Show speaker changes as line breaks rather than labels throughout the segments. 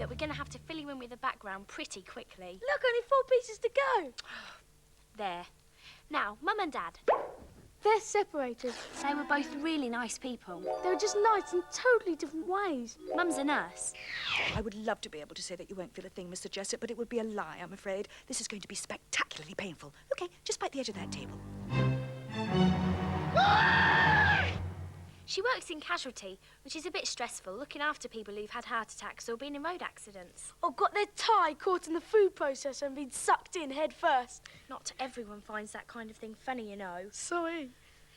that we're going to have to fill you in with the background pretty quickly.
Look, only 4 pieces to go.
There. Now, Mum and Dad.
They're separated.
They were both really nice people.
They were just nice in totally different ways.
Mum's a nurse.
I would love to be able to say that you won't feel a thing, Mr. Jessup, but it would be a lie, I'm afraid. This is going to be spectacularly painful. OK, just bite the edge of that table.
She works in casualty, which is a bit stressful, looking after people who've had heart attacks or been in road accidents.
Or got their tie caught in the food processor and been sucked in head first.
Not everyone finds that kind of thing funny, you know.
Sorry.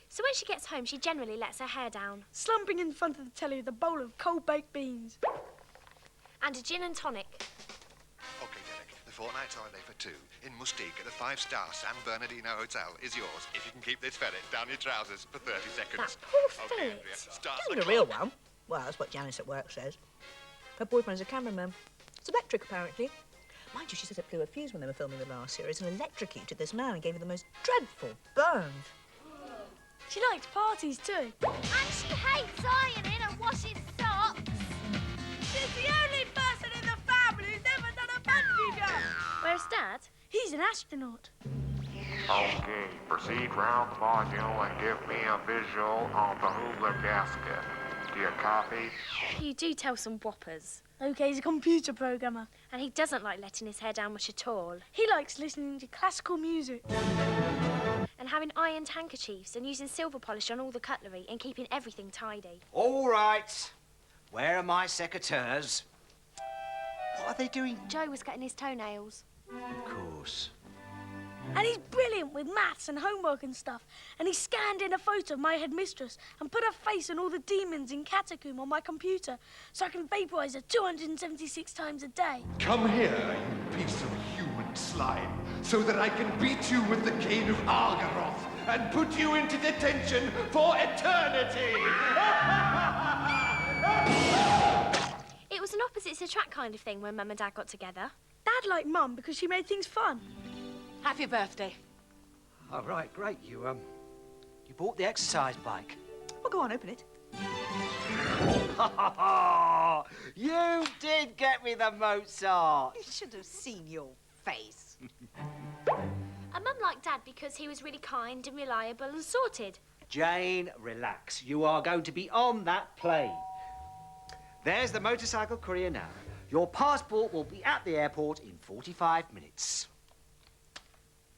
So when she gets home, she generally lets her hair down.
Slumping in front of the telly with a bowl of cold baked beans.
And a gin and tonic.
OK, Derek, the fortnight's holiday for two in Musiikki at the 5-star San Bernardino Hotel is yours if you can keep this ferret down your trousers for 30 seconds.
That poor
OK,
ferret.
Andrea, start
Isn't a real one. Well, that's what Janice at work says. Her boyfriend's a cameraman. It's electric, apparently. Mind you, she said it blew a fuse when they were filming the last series and electrocuted this man and gave him the most dreadful burn.
She likes parties too.
And she hates ironing and washing socks.
She's the only person in the family who's ever done a bungee jump.
Where's Dad?
He's an astronaut.
Okay, proceed round the module and give me a visual on the hula gasket. Do you copy?
You do tell some whoppers.
OK, he's a computer programmer.
And he doesn't like letting his hair down much at all.
He likes listening to classical music.
And having ironed handkerchiefs and using silver polish on all the cutlery and keeping everything tidy.
All right. Where are my secateurs? What are they doing?
Joe was cutting his toenails.
Of course.
And he's brilliant with maths and homework and stuff. And he scanned in a photo of my headmistress and put her face and all the demons in Catacomb on my computer so I can vaporise her 276 times a day.
Come here, you piece of human slime, so that I can beat you with the cane of Argaroth and put you into detention for eternity!
It was an opposites attract kind of thing when Mum and Dad got together.
Dad liked Mum because she made things fun.
Happy birthday.
Oh, right, great. You bought the exercise bike.
Well, go on, open it.
You did get me the Mozart.
You should have seen your face.
And Mum liked Dad because he was really kind and reliable and sorted.
Jane, relax. You are going to be on that plane. There's the motorcycle courier now. Your passport will be at the airport in 45 minutes.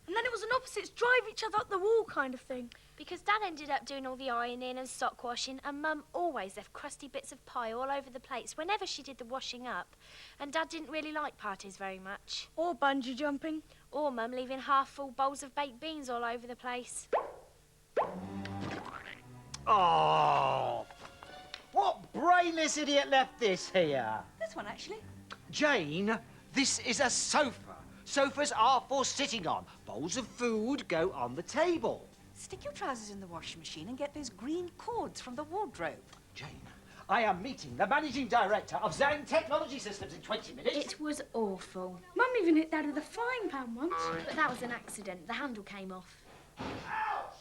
And then it was an opposites drive each other up the wall kind of thing.
Because Dad ended up doing all the ironing and sock washing, and Mum always left crusty bits of pie all over the plates whenever she did the washing up. And Dad didn't really like parties very much.
Or bungee jumping.
Or Mum leaving half-full bowls of baked beans all over the place.
Oh! What brainless idiot left this here?
This one, actually.
Jane, this is a sofa. Sofas are for sitting on. Bowls of food go on the table.
Stick your trousers in the washing machine and get those green cords from the wardrobe.
Jane, I am meeting the managing director of Zhang Technology Systems in 20 minutes.
It was awful.
Mum even hit Dad with a frying pan once.
But that was an accident. The handle came off.
It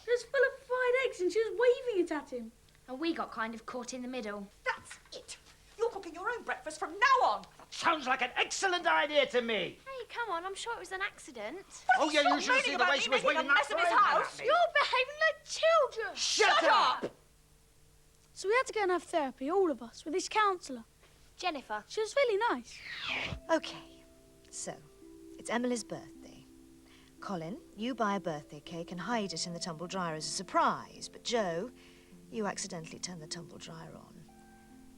was full of fried eggs and she was waving it at him.
And we got kind of caught in the middle.
That's it. You're cooking your own breakfast from now on.
Sounds like an excellent idea to me.
Hey, come on, I'm sure it was an accident.
Oh, yeah, you should see the way she was waving that
mess of his
frying pan
house.
at me.
You're behaving like children.
Shut up!
So we had to go and have therapy, all of us, with this counsellor.
Jennifer.
She was really nice.
OK, so it's Emily's birthday. Colin, you buy a birthday cake and hide it in the tumble dryer as a surprise. But Joe, you accidentally turn the tumble dryer on.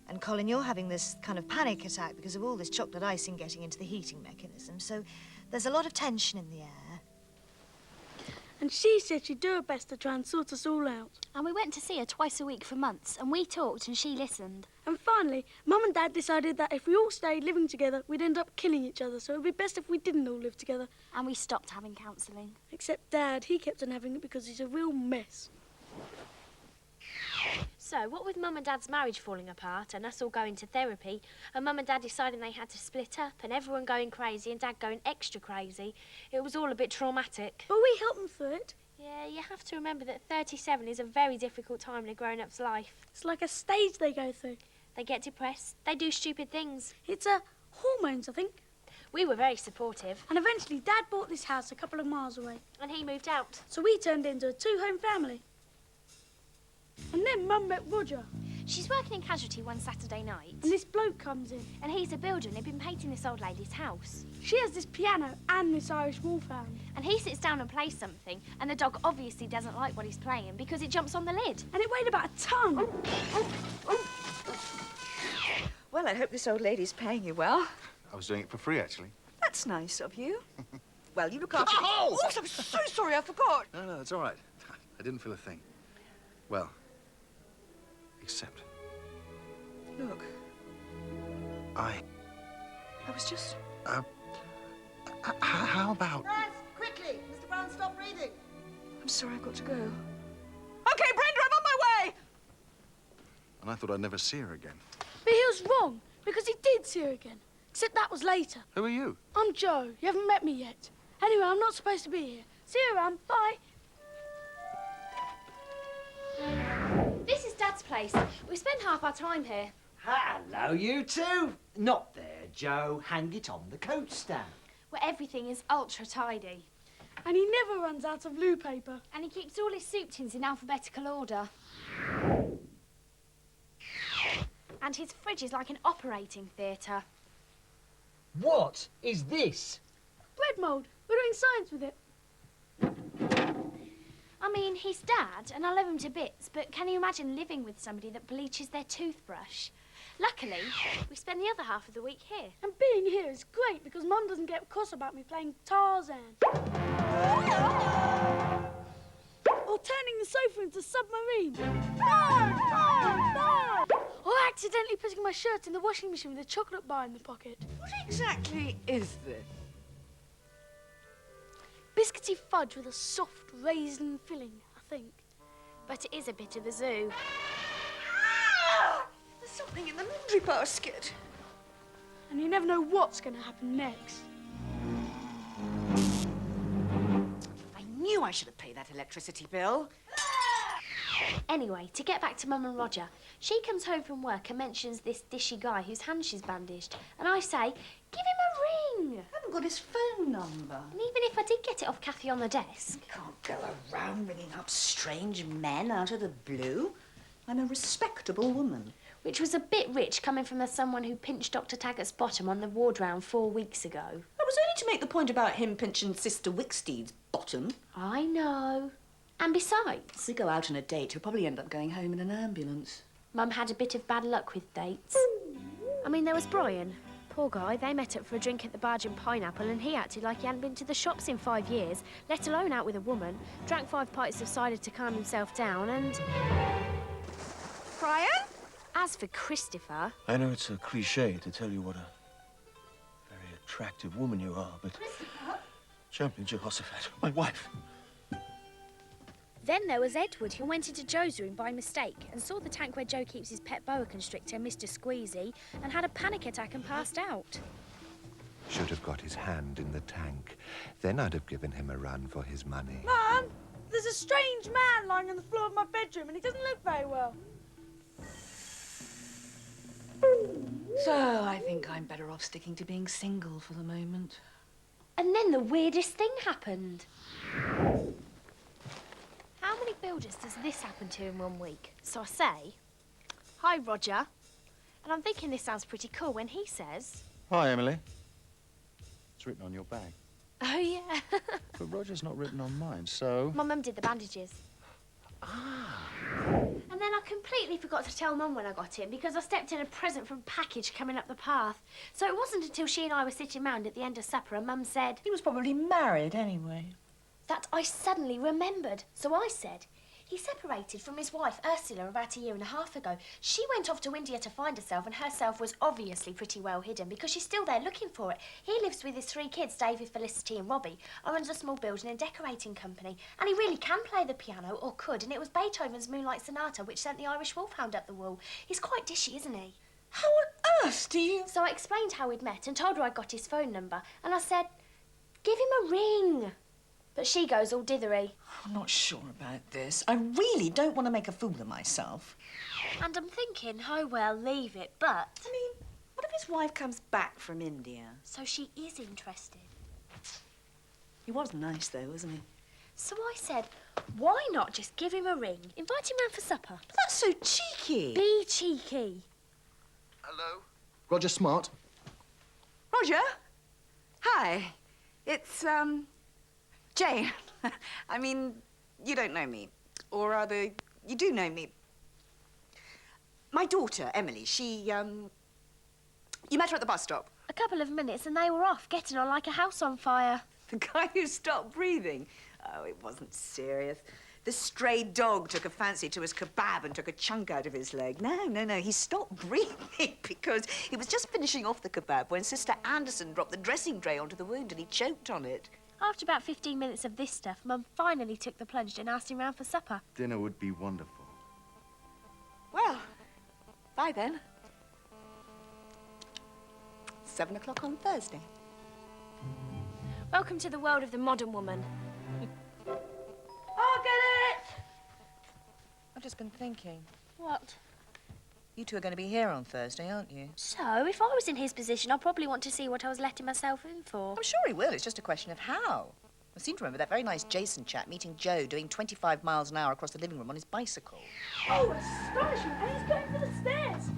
And Colin, you're having this kind of panic attack because of all this chocolate icing getting into the heating mechanism. So there's a lot of tension in the air.
And she said she'd do her best to try and sort us all out.
And we went to see her twice a week for months, and we talked and she listened.
And finally, Mum and Dad decided that if we all stayed living together, we'd end up killing each other, so it'd be best if we didn't all live together.
And we stopped having counselling.
Except Dad, he kept on having it because he's a real mess.
So, what with Mum and Dad's marriage falling apart and us all going to therapy, and Mum and Dad deciding they had to split up and everyone going crazy and Dad going extra crazy, it was all a bit traumatic.
But we helped them through it.
Yeah, you have to remember that 37 is a very difficult time in a grown-up's life.
It's like a stage they go through.
They get depressed, they do stupid things.
It's a Hormones, I think.
We were very supportive.
And eventually Dad bought this house a couple of miles away.
And he moved out.
So we turned into a two-home family. And then Mum met Roger.
She's working in casualty one Saturday night.
And this bloke comes in.
And he's a builder and he'd been painting this old lady's house.
She has this piano and this Irish wolfhound.
And he sits down and plays something, and the dog obviously doesn't like what he's playing because it jumps on the lid.
And it weighed about a ton.
Well, I hope this old lady's paying you well.
I was doing it for free, actually.
That's nice of you. Well, you look after...
Oh!
Oh, I'm so sorry, I forgot.
No, it's all right. I didn't feel a thing. Well, except...
Look,
I
was just...
how about...
Guys, quickly! Mr. Brown, stop reading.
I'm sorry, I've got to go. OK, Brenda, I'm on my way!
And I thought I'd never see her again.
But he was wrong, because he did see her again. Except that was later.
Who are you?
I'm Joe. You haven't met me yet. Anyway, I'm not supposed to be here. See you around. Bye.
This is Dad's place. We spend half our time here.
Hello, you two. Not there, Joe. Hang it on the coat stand.
Where everything is ultra tidy.
And he never runs out of loo paper.
And he keeps all his soup tins in alphabetical order. And his fridge is like an operating theatre.
What is this?
Bread mould. We're doing science with it.
I mean, he's Dad, and I love him to bits, but can you imagine living with somebody that bleaches their toothbrush? Luckily, we spend the other half of the week here.
And being here is great because Mum doesn't get cross about me playing Tarzan. Or turning the sofa into a submarine. No! Or accidentally putting my shirt in the washing machine with a chocolate bar in the pocket.
What exactly is this?
Biscuity fudge with a soft raisin filling, I think.
But it is a bit of a zoo.
There's something in the laundry basket.
And you never know what's going to happen next.
I knew I should have paid that electricity bill.
Anyway, to get back to Mum and Roger, she comes home from work and mentions this dishy guy whose hand she's bandaged. And I say, give him a ring.
I haven't got his phone number.
And even if I did get it off Kathy on the desk...
You can't go around ringing up strange men out of the blue. I'm a respectable woman.
Which was a bit rich coming from someone who pinched Dr. Taggart's bottom on the ward round 4 weeks ago.
That was only to make the point about him pinching Sister Wicksteed's bottom.
I know. And besides...
If we go out on a date, he'll probably end up going home in an ambulance.
Mum had a bit of bad luck with dates. I mean, there was Brian. Poor guy, they met up for a drink at the Barge and Pineapple and he acted like he hadn't been to the shops in 5 years, let alone out with a woman, drank 5 pints of cider to calm himself down and...
Brian?
As for Christopher...
I know it's a cliché to tell you what a very attractive woman you are, but... Champion Jehoshaphat, my wife.
Then there was Edward, who went into Joe's room by mistake and saw the tank where Joe keeps his pet boa constrictor, Mr. Squeezy, and had a panic attack and passed out.
Should have got his hand in the tank. Then I'd have given him a run for his money.
Mum, there's a strange man lying on the floor of my bedroom and he doesn't look very well.
So I think I'm better off sticking to being single for the moment.
And then the weirdest thing happened. How many builders does this happen to in 1 week? So I say, hi, Roger. And I'm thinking this sounds pretty cool when he says...
Hi, Emily. It's written on your bag.
Oh, yeah.
But Roger's not written on mine, so...
My mum did the bandages.
Ah.
And then I completely forgot to tell Mum when I got in because I stepped in a present from package coming up the path. So it wasn't until she and I were sitting round at the end of supper and Mum said...
He was probably married anyway.
That I suddenly remembered. So I said, he separated from his wife, Ursula, about 1.5 years ago. She went off to India to find herself, and herself was obviously pretty well hidden because she's still there looking for it. He lives with his 3 kids, David, Felicity and Robbie, and runs a small building and decorating company. And he really can play the piano, or could, and it was Beethoven's Moonlight Sonata which sent the Irish Wolfhound up the wall. He's quite dishy, isn't he?
How on earth do you...
So I explained how we'd met and told her I'd got his phone number, and I said, give him a ring. But she goes all dithery.
I'm not sure about this. I really don't want to make a fool of myself.
And I'm thinking, oh, well, leave it, but...
I mean, What if his wife comes back from India?
So she is interested.
He was nice, though, wasn't he?
So I said, why not just give him a ring, invite him round for supper?
But that's so cheeky.
Be cheeky.
Hello?
Roger Smart.
Roger? Hi. It's, Jane. I mean, you don't know me. Or rather, you do know me. My daughter, Emily, she, you met her at the bus stop.
A couple of minutes and they were off, getting on like a house on fire.
The guy who stopped breathing? Oh, it wasn't serious. The stray dog took a fancy to his kebab and took a chunk out of his leg. No. He stopped breathing because he was just finishing off the kebab when Sister Anderson dropped the dressing tray onto the wound and he choked on it.
After about 15 minutes of this stuff, Mum finally took the plunge and asked him round for supper.
Dinner would be wonderful.
Well, bye then. 7 o'clock on Thursday.
Welcome to the world of the modern woman.
I'll get it!
I've just been thinking.
What?
You two are going to be here on Thursday, aren't you?
So, if I was in his position, I'd probably want to see what I was letting myself in for.
I'm sure he will. It's just a question of how. I seem to remember that very nice Jason chap meeting Joe doing 25 miles an hour across the living room on his bicycle.
Oh, astonishing! And he's going for the stairs.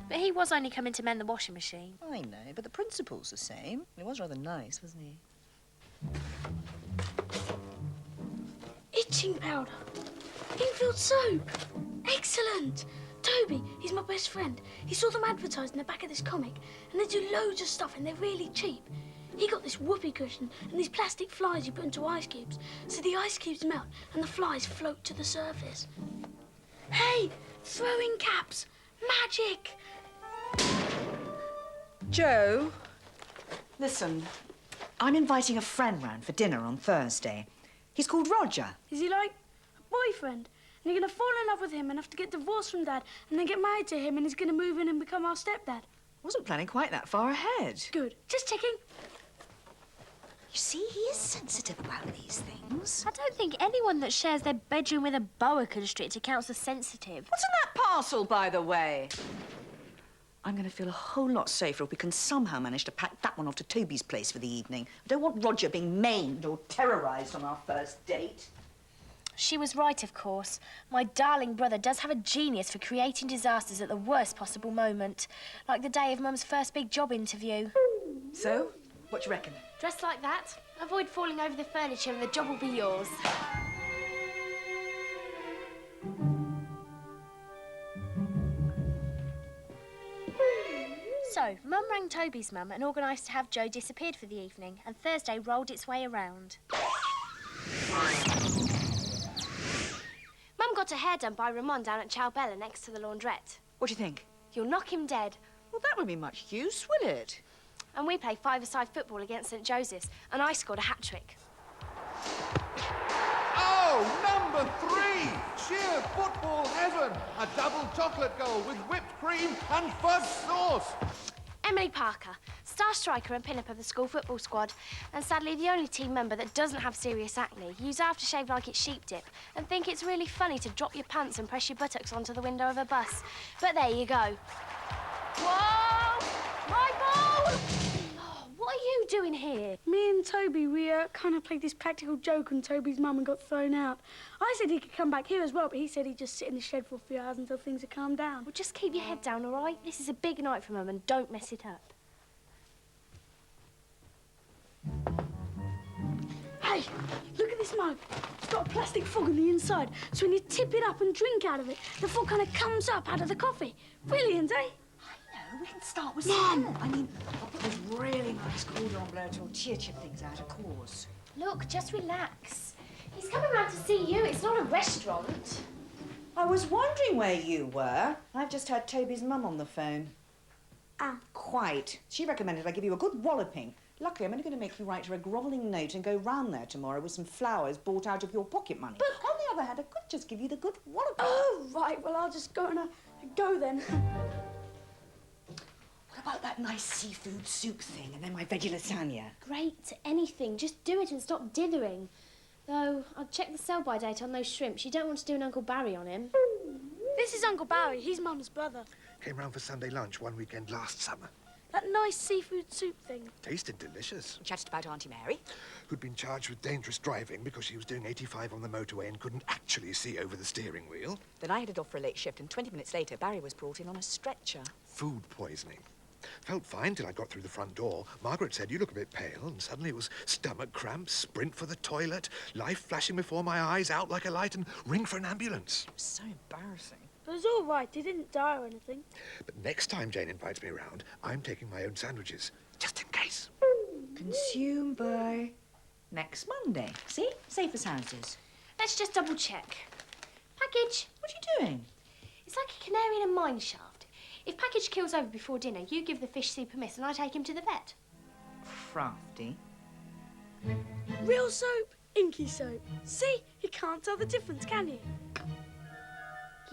But he was only coming to mend the washing machine.
I know, but the principle's the same. He was rather nice, wasn't he?
Itching powder. Infield soap. Excellent. Toby, he's my best friend. He saw them advertised in the back of this comic, and they do loads of stuff, and they're really cheap. He got this whoopee cushion and these plastic flies you put into ice cubes, so the ice cubes melt and the flies float to the surface. Hey, throwing caps. Magic.
Joe, listen. I'm inviting a friend round for dinner on Thursday. He's called Roger.
Is he like a boyfriend? And you're going to fall in love with him and have to get divorced from Dad and then get married to him and he's going to move in and become our stepdad?
Wasn't planning quite that far ahead.
Good. Just checking.
You see, he is sensitive about these things.
I don't think anyone that shares their bedroom with a boa constrictor counts as sensitive.
What's in that parcel, by the way? I'm going to feel a whole lot safer if we can somehow manage to pack that one off to Toby's place for the evening. I don't want Roger being maimed or terrorised on our first date.
She was right, of course. My darling brother does have a genius for creating disasters at the worst possible moment. Like the day of Mum's first big job interview.
So, what do you reckon?
Dress like that, avoid falling over the furniture and the job will be yours. So, Mum rang Toby's mum and organised to have Joe disappeared for the evening, and Thursday rolled its way around. Mum got her hair done by Ramon down at Ciao-Bella next to the laundrette.
What do you think?
You'll knock him dead.
Well, that won't be much use, will it?
And we played five-a-side football against St Joseph's, and I scored a hat-trick.
Oh, number 3! Sheer football heaven! A double chocolate goal with whipped cream and fudge sauce!
Emily Parker, star striker and pin-up of the school football squad, and sadly the only team member that doesn't have serious acne, use aftershave like it's sheep dip, and think it's really funny to drop your pants and press your buttocks onto the window of a bus. But there you go. Whoa! My ball! Oh, what are you doing here?
Me and Toby, we kind of played this practical joke on Toby's mum and got thrown out. I said he could come back here as well, but he said he'd just sit in the shed for a few hours until things had calmed down.
Well, just keep your head down, all right? This is a big night for Mum, and don't mess it up.
Hey, look at this mug. It's got a plastic fog on the inside, so when you tip it up and drink out of it, the fog kind of comes up out of the coffee. Brilliant, eh?
I know, we can start with some. I mean, I'll put those really nice cordon bleu tortilla chip things out, of course.
Look, just relax. He's coming round to see you. It's not a restaurant.
I was wondering where you were. I've just had Toby's mum on the phone.
Ah.
Quite. She recommended I give you a good walloping. Luckily, I'm only going to make you write her a grovelling note and go round there tomorrow with some flowers bought out of your pocket money. But on the other hand, I could just give you the good walloping.
Oh, right. Well, I'll just go and go then.
What about that nice seafood soup thing and then my veggie lasagna?
Great, anything. Just do it and stop dithering. Though, I'll check the sell-by date on those shrimps. You don't want to do an Uncle Barry on him.
This is Uncle Barry. He's Mum's brother.
Came round for Sunday lunch one weekend last summer.
That nice seafood soup thing.
Tasted delicious.
Chatted about Auntie Mary.
Who'd been charged with dangerous driving because she was doing 85 on the motorway and couldn't actually see over the steering wheel.
Then I headed off for a late shift, and 20 minutes later, Barry was brought in on a stretcher.
Food poisoning. Felt fine till I got through the front door. Margaret said, "You look a bit pale," and suddenly it was stomach cramps, sprint for the toilet, life flashing before my eyes, out like a light, and ring for an ambulance.
It was so embarrassing.
But it's all right. He didn't die or anything.
But next time Jane invites me around, I'm taking my own sandwiches, just in case.
Consume by next Monday. See? Safe as houses.
Let's just double-check. Package.
What are you doing?
It's like a canary in a mine shaft. If package kills over before dinner, you give the fish soup a miss and I take him to the vet.
Crafty.
Real soap, inky soap. See? You can't tell the difference, can you?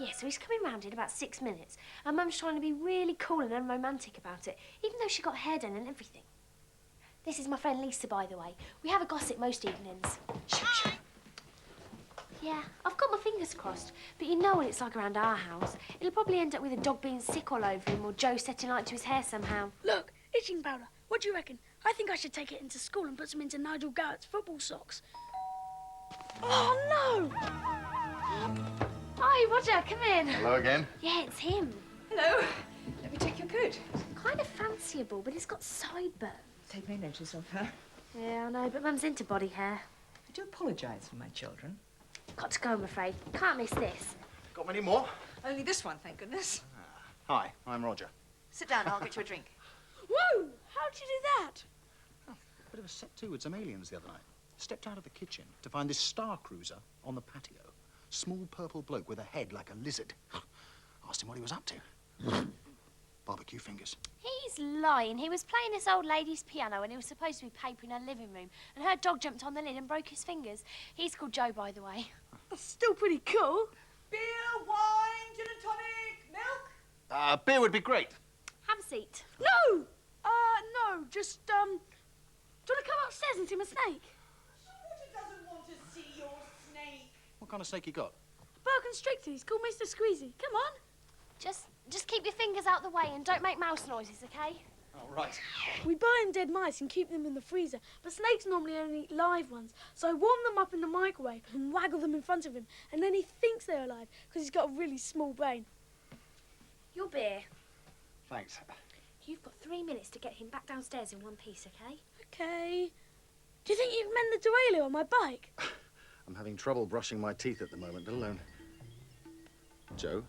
Yeah, so he's coming round in about 6 minutes. And Mum's trying to be really cool and unromantic about it, even though she got hair done and everything. This is my friend Lisa, by the way. We have a gossip most evenings. Yeah, I've got my fingers crossed, but you know what it's like around our house. It'll probably end up with a dog being sick all over him or Joe setting light to his hair somehow.
Look, itching powder. What do you reckon? I think I should take it into school and put some into Nigel Garrett's football socks. Oh, no!
Hi, Roger, come in.
Hello again.
Yeah, it's him.
Hello. Let me take your coat.
Kind of fanciable, but it's got sideburns.
Take no notice of her.
Yeah, I know, but Mum's into body hair.
I do apologise for my children.
Got to go, I'm afraid. Can't miss this.
Got many more?
Only this one, thank goodness.
Hi, I'm Roger.
Sit down, I'll get you a drink.
Whoa! How'd you do that?
Oh, a bit of a set to with some aliens the other night. Stepped out of the kitchen to find this Star Cruiser on the patio. Small purple bloke with a head like a lizard. Asked him what he was up to. Barbecue fingers.
He's lying. He was playing this old lady's piano and he was supposed to be papering her living room. And her dog jumped on the lid and broke his fingers. He's called Joe, by the way.
That's still pretty cool.
Beer, wine, gin and tonic, milk?
Beer would be great.
Have a seat.
No! No, just, do you want to come upstairs and see my snake?
Roger doesn't want to see your snake.
What kind of snake you got?
Boa constrictor. He's called Mr. Squeezy. Come on.
Just keep your fingers out the way and don't make mouse noises, okay?
Oh, right.
We buy in dead mice and keep them in the freezer, but snakes normally only eat live ones. So I warm them up in the microwave and waggle them in front of him, and then he thinks they're alive because he's got a really small brain.
Your beer.
Thanks.
You've got 3 minutes to get him back downstairs in one piece, okay?
Okay. Do you think you can mend the derailleur on my bike?
I'm having trouble brushing my teeth at the moment, let alone... Joe,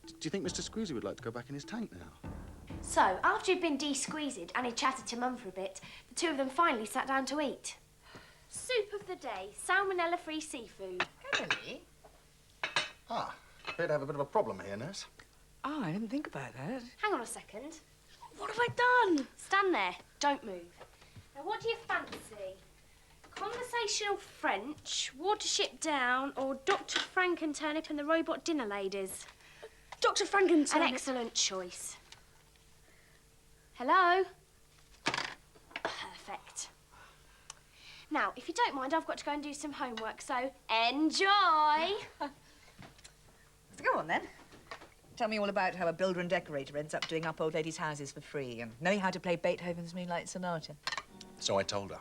do you think Mr. Squeezy would like to go back in his tank now?
So, after he'd been de-squeezed and he'd chatted to Mum for a bit, the two of them finally sat down to eat. Soup of the day, salmonella-free seafood.
Emily?
Ah, appear to have a bit of a problem here, nurse.
Oh, I didn't think about that.
Hang on a second.
What have I done?
Stand there, don't move. Now, what do you fancy? Conversational French, Watership Down, or Dr. Frankenturnip and the Robot Dinner Ladies?
Dr. Frankenturnip.
An excellent choice. Hello? Perfect. Now, if you don't mind, I've got to go and do some homework, so enjoy!
So go on, then. Tell me all about how a builder and decorator ends up doing up old ladies' houses for free and knowing how to play Beethoven's Moonlight Sonata.
So I told her.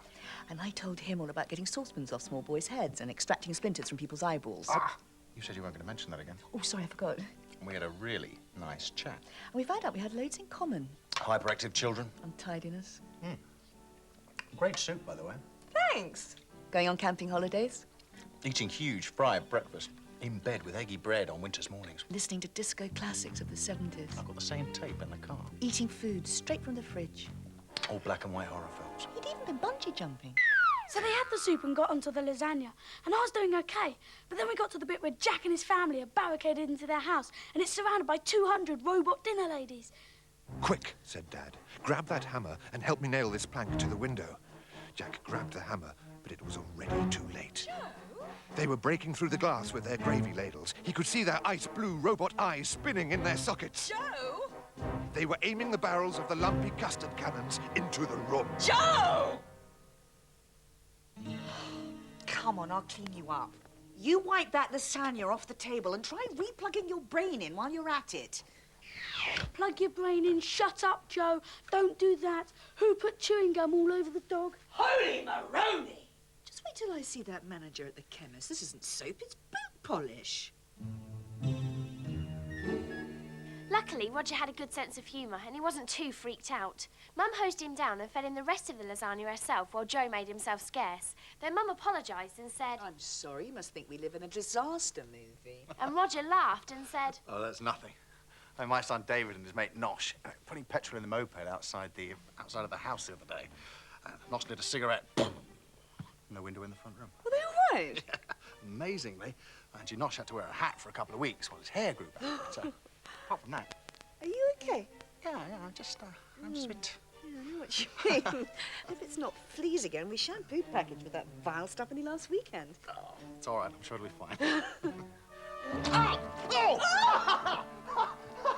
And I told him all about getting saucepans off small boys' heads and extracting splinters from people's eyeballs.
Ah! You said you weren't going to mention that again.
Oh, sorry, I forgot.
We had a really nice chat.
And we found out we had loads in common.
Hyperactive children.
Untidiness.
Great soup, by the way.
Thanks. Going on camping holidays?
Eating huge fried breakfast. In bed with eggy bread on winter's mornings.
Listening to disco classics of the 70s.
I've got the same tape in the car.
Eating food straight from the fridge.
All black and white horror films.
He'd even been bungee jumping.
So they had the soup and got onto the lasagna, and I was doing okay. But then we got to the bit where Jack and his family are barricaded into their house, and it's surrounded by 200 robot dinner ladies.
Quick, said Dad. Grab that hammer and help me nail this plank to the window. Jack grabbed the hammer, but it was already too late.
Joe?
They were breaking through the glass with their gravy ladles. He could see their ice blue robot eyes spinning in their sockets.
Joe?
They were aiming the barrels of the lumpy custard cannons into the room.
Joe! Come on, I'll clean you up. You wipe that lasagna off the table and try replugging your brain in while you're at it.
Plug your brain in. Shut up, Joe. Don't do that. Who put chewing gum all over the dog?
Holy Maroney! Just wait till I see that manager at the chemist. This isn't soap, it's boot polish.
Luckily, Roger had a good sense of humour and he wasn't too freaked out. Mum hosed him down and fed him the rest of the lasagna herself while Joe made himself scarce. Then Mum apologised and said...
I'm sorry, you must think we live in a disaster movie.
And Roger laughed and said...
Oh, that's nothing. My son David and his mate Nosh putting petrol in the moped outside of the house the other day. Nosh lit a cigarette. No window in the front room.
Were they all right?
Amazingly, actually Nosh had to wear a hat for a couple of weeks while his hair grew back. But, apart from that.
Are you okay?
Yeah, I'm just a bit...
Yeah, I know what you mean. If it's not fleas again, we shampooed package with that vile stuff only last weekend.
Oh, it's all right. I'm sure it'll be fine.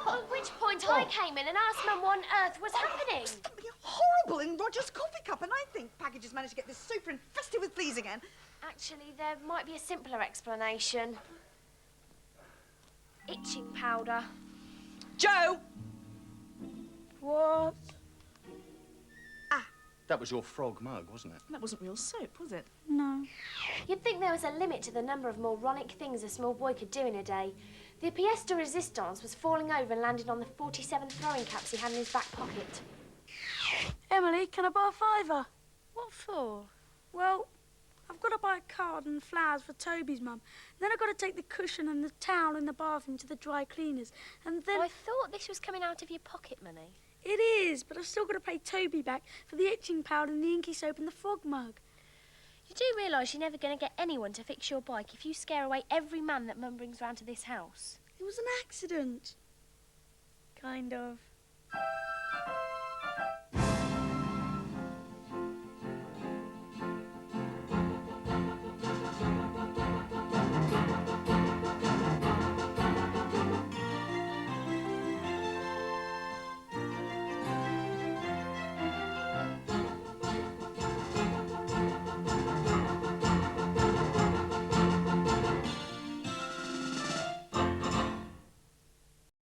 At which point I came in and asked Mum what on earth was happening.
Something horrible in Roger's coffee cup, and I think packages managed to get this sofa infested with fleas again.
Actually, there might be a simpler explanation. Itching powder.
Joe!
What?
That was your frog mug, wasn't it?
That wasn't real soap, was it?
No.
You'd think there was a limit to the number of moronic things a small boy could do in a day. The pièce de résistance was falling over and landing on the 47 throwing caps he had in his back pocket.
Emily, can I buy a £5?
What for?
Well, I've got to buy a card and flowers for Toby's mum. Then I've got to take the cushion and the towel in the bathroom to the dry cleaners. And then...
I thought this was coming out of your pocket money.
It is, but I've still got to pay Toby back for the itching powder and the inky soap and the frog mug.
You do realise you're never going to get anyone to fix your bike if you scare away every man that Mum brings round to this house?
It was an accident. Kind of.